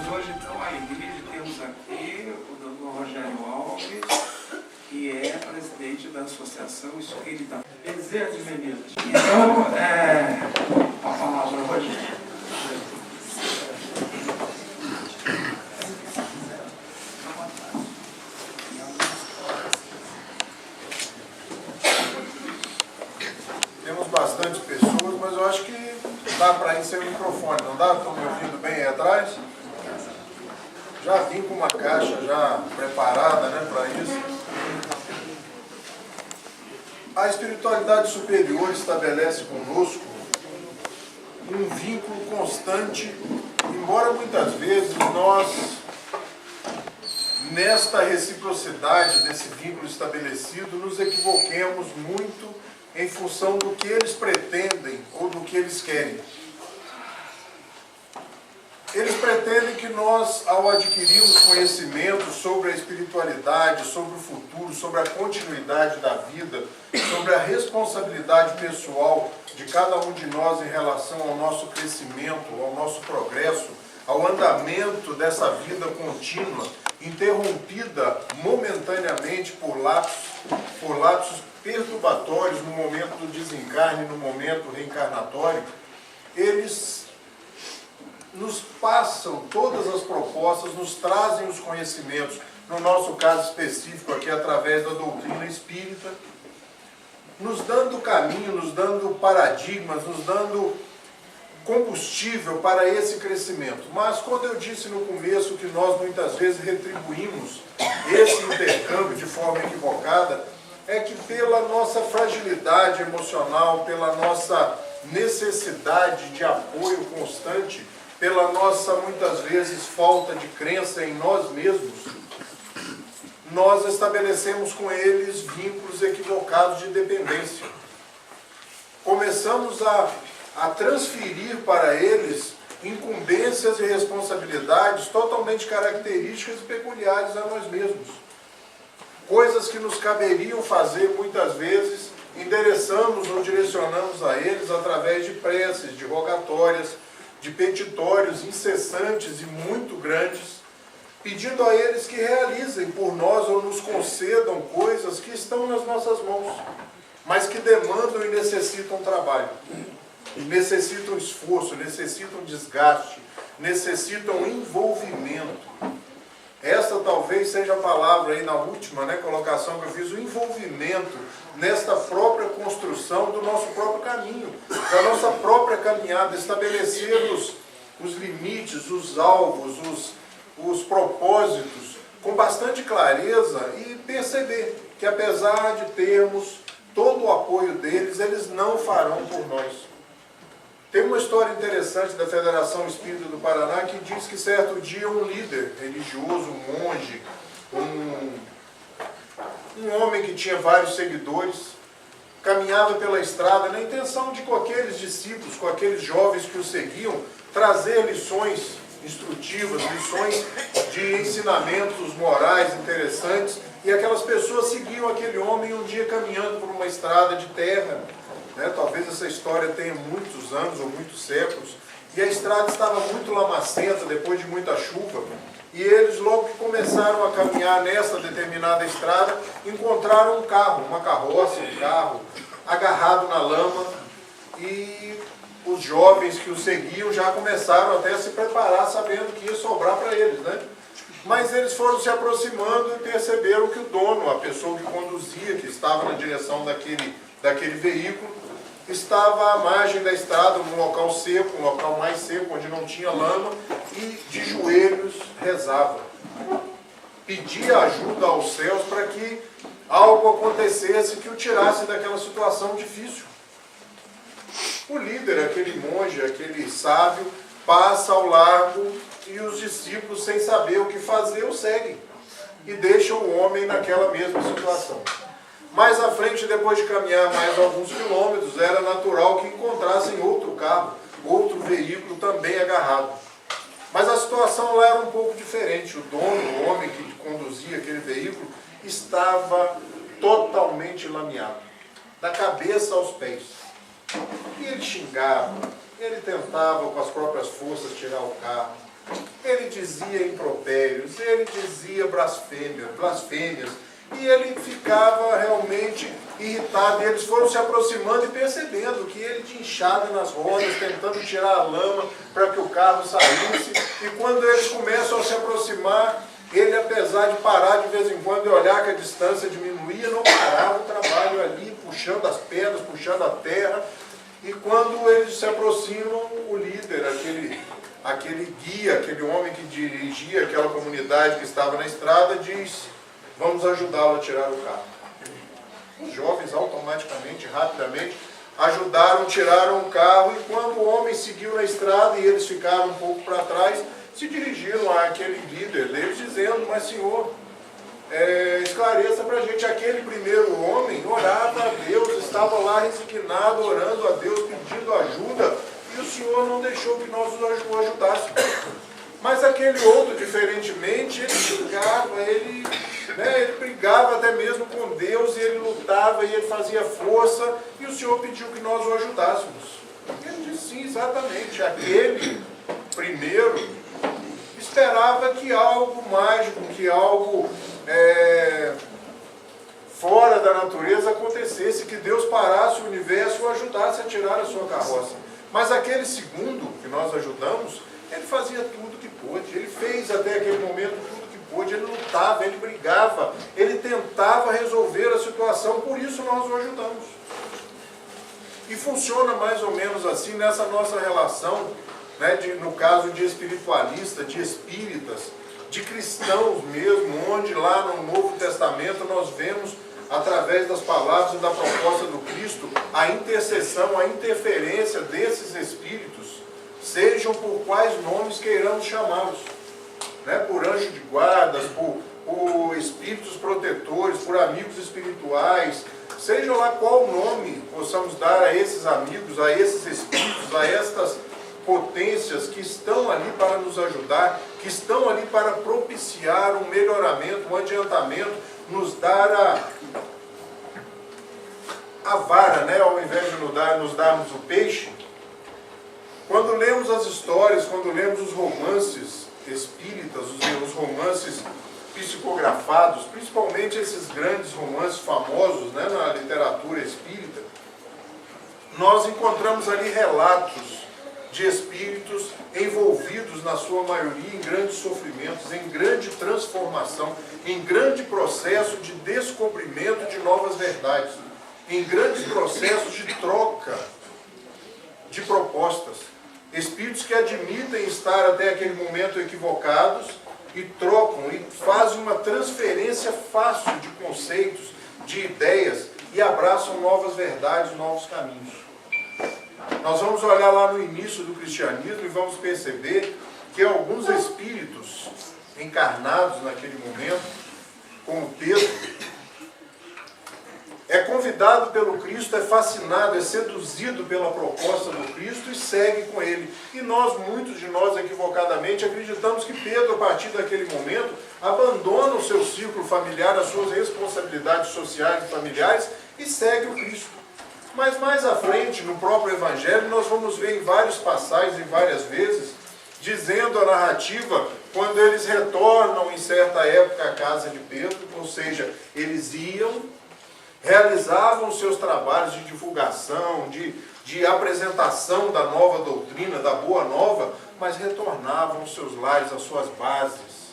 hoje, então, a igreja, temos aqui o Dr. Rogério Alves, que é presidente da Associação Espírita Bezerra de Menezes. Então, a palavra, Rogério. Temos bastante pessoas, mas eu acho que dá para ir sem o microfone, não dá? Estão me ouvindo bem aí atrás? Já vim com uma caixa já preparada, né, para isso. A espiritualidade superior estabelece conosco um vínculo constante, embora muitas vezes nós, nesta reciprocidade desse vínculo estabelecido, nos equivoquemos muito em função do que eles pretendem ou do que eles querem. Eles pretendem que nós, ao adquirirmos conhecimento sobre a espiritualidade, sobre o futuro, sobre a continuidade da vida, sobre a responsabilidade pessoal de cada um de nós em relação ao nosso crescimento, ao nosso progresso, ao andamento dessa vida contínua, interrompida momentaneamente por lapsos perturbatórios no momento do desencarne, no momento reencarnatório, eles nos passam todas as propostas, nos trazem os conhecimentos, no nosso caso específico aqui através da doutrina espírita, nos dando caminho, nos dando paradigmas, nos dando combustível para esse crescimento. Mas quando eu disse no começo que nós muitas vezes retribuímos esse intercâmbio de forma equivocada, é que pela nossa fragilidade emocional, pela nossa necessidade de apoio constante, pela nossa, muitas vezes, falta de crença em nós mesmos, nós estabelecemos com eles vínculos equivocados de dependência. Começamos a transferir para eles incumbências e responsabilidades totalmente características e peculiares a nós mesmos. Coisas que nos caberiam fazer, muitas vezes, endereçamos ou direcionamos a eles através de preces, de rogatórias, de petitórios incessantes e muito grandes, pedindo a eles que realizem por nós ou nos concedam coisas que estão nas nossas mãos, mas que demandam e necessitam trabalho, necessitam esforço, necessitam desgaste, necessitam envolvimento. Esta talvez seja a palavra aí na última colocação que eu fiz, o envolvimento nesta própria construção do nosso próprio caminho, da nossa própria caminhada, estabelecer os limites, os alvos, os propósitos com bastante clareza e perceber que apesar de termos todo o apoio deles, eles não farão por nós. Tem uma história interessante da Federação Espírita do Paraná que diz que certo dia um líder religioso, um monge, um homem que tinha vários seguidores, caminhava pela estrada na intenção de, com aqueles discípulos, com aqueles jovens que o seguiam, trazer lições instrutivas, lições de ensinamentos morais interessantes, e aquelas pessoas seguiam aquele homem um dia caminhando por uma estrada de terra. Talvez essa história tenha muitos anos ou muitos séculos, e a estrada estava muito lamacenta depois de muita chuva, e eles, logo que começaram a caminhar nessa determinada estrada, encontraram um carro, uma carroça, um carro agarrado na lama, e os jovens que o seguiam já começaram até a se preparar, sabendo que ia sobrar para eles, Mas eles foram se aproximando e perceberam que o dono, a pessoa que conduzia, que estava na direção daquele veículo, estava à margem da estrada, num local seco, um local mais seco, onde não tinha lama, e de joelhos rezava. Pedia ajuda aos céus para que algo acontecesse que o tirasse daquela situação difícil. O líder, aquele monge, aquele sábio, passa ao largo e os discípulos, sem saber o que fazer, o seguem e deixam o homem naquela mesma situação. Mais à frente, depois de caminhar mais alguns quilômetros, era natural que encontrassem outro carro, outro veículo também agarrado. Mas a situação lá era um pouco diferente. O dono, o homem que conduzia aquele veículo, estava totalmente lameado, da cabeça aos pés. E ele xingava, ele tentava com as próprias forças tirar o carro, ele dizia impropérios, ele dizia blasfêmias, e ele ficava realmente irritado. E eles foram se aproximando e percebendo que ele tinha inchada nas rodas, tentando tirar a lama para que o carro saísse. E quando eles começam a se aproximar, ele, apesar de parar de vez em quando e olhar que a distância diminuía, não parava o trabalho ali, puxando as pedras, puxando a terra. E quando eles se aproximam, o líder, aquele guia, aquele homem que dirigia aquela comunidade que estava na estrada, diz: vamos ajudá-lo a tirar o carro. Os jovens automaticamente, rapidamente, ajudaram, tiraram o carro, e quando o homem seguiu na estrada e eles ficaram um pouco para trás, se dirigiram àquele líder deles dizendo: mas senhor, esclareça para a gente, aquele primeiro homem orava a Deus, estava lá resignado, orando a Deus, pedindo ajuda, e o senhor não deixou que nós o ajudássemos. Mas aquele outro, diferentemente, ele brigava até mesmo com Deus, e ele lutava, e ele fazia força, e o senhor pediu que nós o ajudássemos. Ele disse: sim, exatamente, aquele primeiro esperava que algo mágico, que algo fora da natureza acontecesse, que Deus parasse o universo e o ajudasse a tirar a sua carroça. Mas aquele segundo que nós ajudamos, ele fazia tudo que pôde, ele fez até aquele momento tudo que pôde, ele lutava, ele brigava, ele tentava resolver a situação, por isso nós o ajudamos. E funciona mais ou menos assim nessa nossa relação, né, no caso de espiritualista, de espíritas, de cristãos mesmo, onde lá no Novo Testamento nós vemos, através das palavras e da proposta do Cristo, a intercessão, a interferência desses espíritos, sejam por quais nomes queiramos chamá-los, né, por anjos de guardas, por espíritos protetores, por amigos espirituais, seja lá qual nome possamos dar a esses amigos, a esses espíritos, a estas potências que estão ali para nos ajudar, que estão ali para propiciar um melhoramento, um adiantamento, nos dar a vara, né, ao invés de nos darmos o peixe. Quando lemos as histórias, quando lemos os romances espíritas, os romances psicografados, principalmente esses grandes romances famosos, né, na literatura espírita, nós encontramos ali relatos de espíritos envolvidos, na sua maioria, em grandes sofrimentos, em grande transformação, em grande processo de descobrimento de novas verdades, em grandes processos de troca de propostas. Espíritos que admitem estar até aquele momento equivocados e trocam e fazem uma transferência fácil de conceitos, de ideias, e abraçam novas verdades, novos caminhos. Nós vamos olhar lá no início do cristianismo e vamos perceber que alguns espíritos encarnados naquele momento, como Pedro, é convidado pelo Cristo, é fascinado, é seduzido pela proposta do Cristo e segue com ele. E nós, muitos de nós equivocadamente, acreditamos que Pedro, a partir daquele momento, abandona o seu círculo familiar, as suas responsabilidades sociais e familiares e segue o Cristo. Mas mais à frente, no próprio Evangelho, nós vamos ver em várias passagens e várias vezes, dizendo a narrativa, quando eles retornam em certa época à casa de Pedro, ou seja, eles iam, realizavam os seus trabalhos de divulgação, de apresentação da nova doutrina, da boa nova, mas retornavam aos seus lares, às suas bases.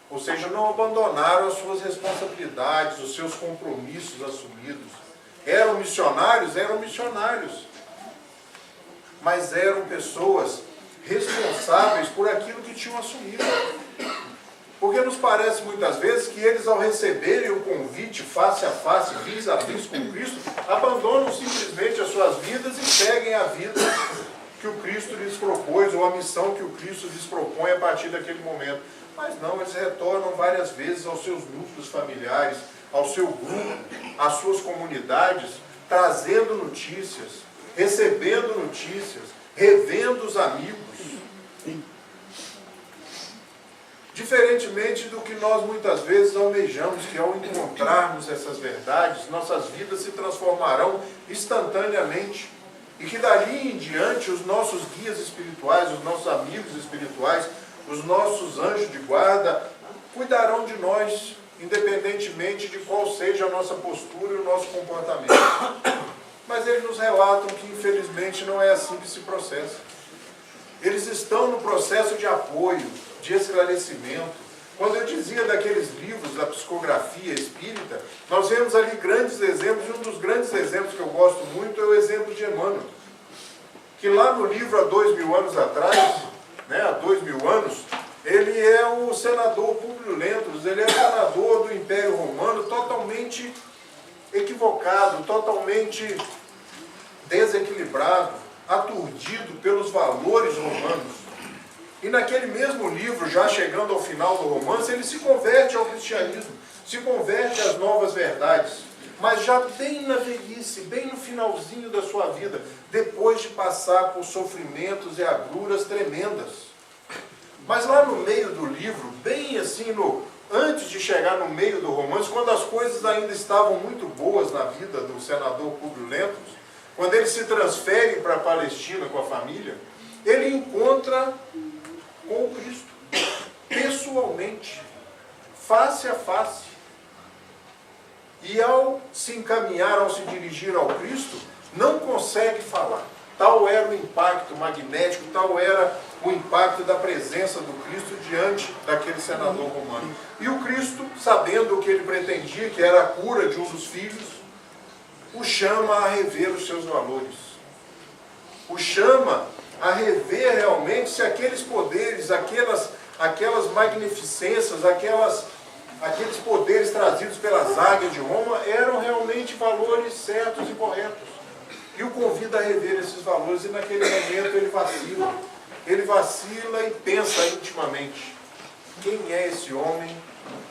Ou seja, não abandonaram as suas responsabilidades, os seus compromissos assumidos. Eram missionários, mas eram pessoas responsáveis por aquilo que tinham assumido. Porque nos parece muitas vezes que eles, ao receberem o convite face a face, vis a vis com Cristo, abandonam simplesmente as suas vidas e seguem a vida que o Cristo lhes propôs, ou a missão que o Cristo lhes propõe a partir daquele momento. Mas não, eles retornam várias vezes aos seus núcleos familiares, ao seu grupo, às suas comunidades, trazendo notícias, recebendo notícias, revendo os amigos. Diferentemente do que nós muitas vezes almejamos, que ao encontrarmos essas verdades, nossas vidas se transformarão instantaneamente. E que dali em diante os nossos guias espirituais, os nossos amigos espirituais, os nossos anjos de guarda cuidarão de nós, independentemente de qual seja a nossa postura e o nosso comportamento. Mas eles nos relatam que, infelizmente, não é assim que se processa. Eles estão no processo de apoio, de esclarecimento. Quando eu dizia daqueles livros da psicografia espírita, nós vemos ali grandes exemplos, e um dos grandes exemplos que eu gosto muito é o exemplo de Emmanuel, que lá no livro há 2000 anos atrás, há 2000 anos, ele é o senador Públio Lentulus, ele é o senador do Império Romano totalmente equivocado, totalmente desequilibrado, aturdido pelos valores romanos. E naquele mesmo livro, já chegando ao final do romance, ele se converte ao cristianismo, se converte às novas verdades, mas já bem na velhice, bem no finalzinho da sua vida, depois de passar por sofrimentos e agruras tremendas. Mas lá no meio do livro, bem assim, antes de chegar no meio do romance, quando as coisas ainda estavam muito boas na vida do senador Públio Lentulus, quando ele se transfere para a Palestina com a família, ele encontra com o Cristo, pessoalmente, face a face. E ao se encaminhar, ao se dirigir ao Cristo, não consegue falar. Tal era o impacto magnético, tal era o impacto da presença do Cristo diante daquele senador romano. E o Cristo, sabendo o que ele pretendia, que era a cura de um dos filhos, o chama a rever os seus valores. O chama a rever realmente se aqueles poderes, aquelas magnificências, aqueles poderes trazidos pelas águias de Roma eram realmente valores certos e corretos. E o convida a rever esses valores, e naquele momento ele vacila. Ele vacila e pensa intimamente: quem é esse homem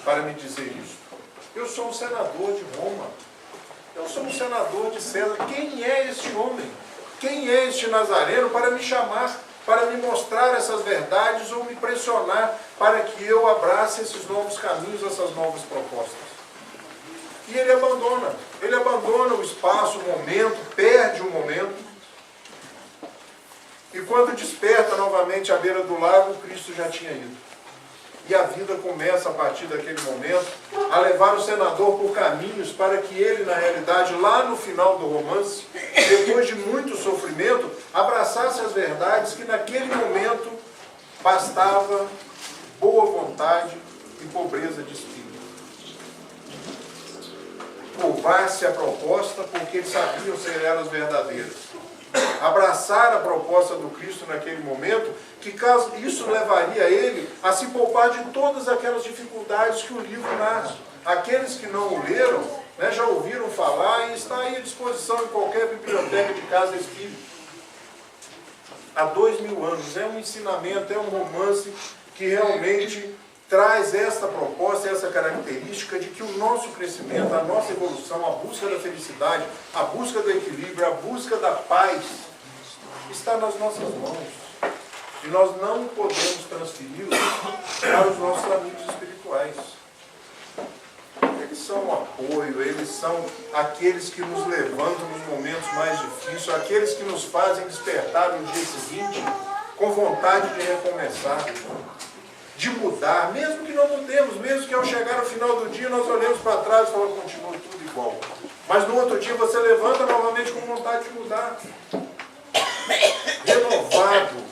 para me dizer isso? Eu sou um senador de Roma. Eu sou um senador de César. Quem é este homem? Quem é este nazareno para me chamar, para me mostrar essas verdades ou me pressionar para que eu abrace esses novos caminhos, essas novas propostas? E ele abandona o espaço, o momento, perde o momento. E quando desperta novamente à beira do lago, Cristo já tinha ido. E a vida começa, a partir daquele momento, a levar o senador por caminhos para que ele, na realidade, lá no final do romance, depois de muito sofrimento, abraçasse as verdades que naquele momento bastava boa vontade e pobreza de espírito. Curvar-se a proposta porque eles sabiam ser elas verdadeiras. Abraçar a proposta do Cristo naquele momento, que caso isso levaria ele a se poupar de todas aquelas dificuldades que o livro narra. Aqueles que não o leram, já ouviram falar e está aí à disposição em qualquer biblioteca de casa espírita. Há 2000 anos, é um ensinamento, é um romance que realmente traz esta proposta, essa característica de que o nosso crescimento, a nossa evolução, a busca da felicidade, a busca do equilíbrio, a busca da paz, está nas nossas mãos. E nós não podemos transferi-lo para os nossos amigos espirituais. Eles são o apoio, eles são aqueles que nos levantam nos momentos mais difíceis, aqueles que nos fazem despertar no dia seguinte com vontade de recomeçar, de mudar, mesmo que não mudemos, mesmo que ao chegar no final do dia nós olhemos para trás e falamos, continua tudo igual. Mas no outro dia você levanta novamente com vontade de mudar. Renovado,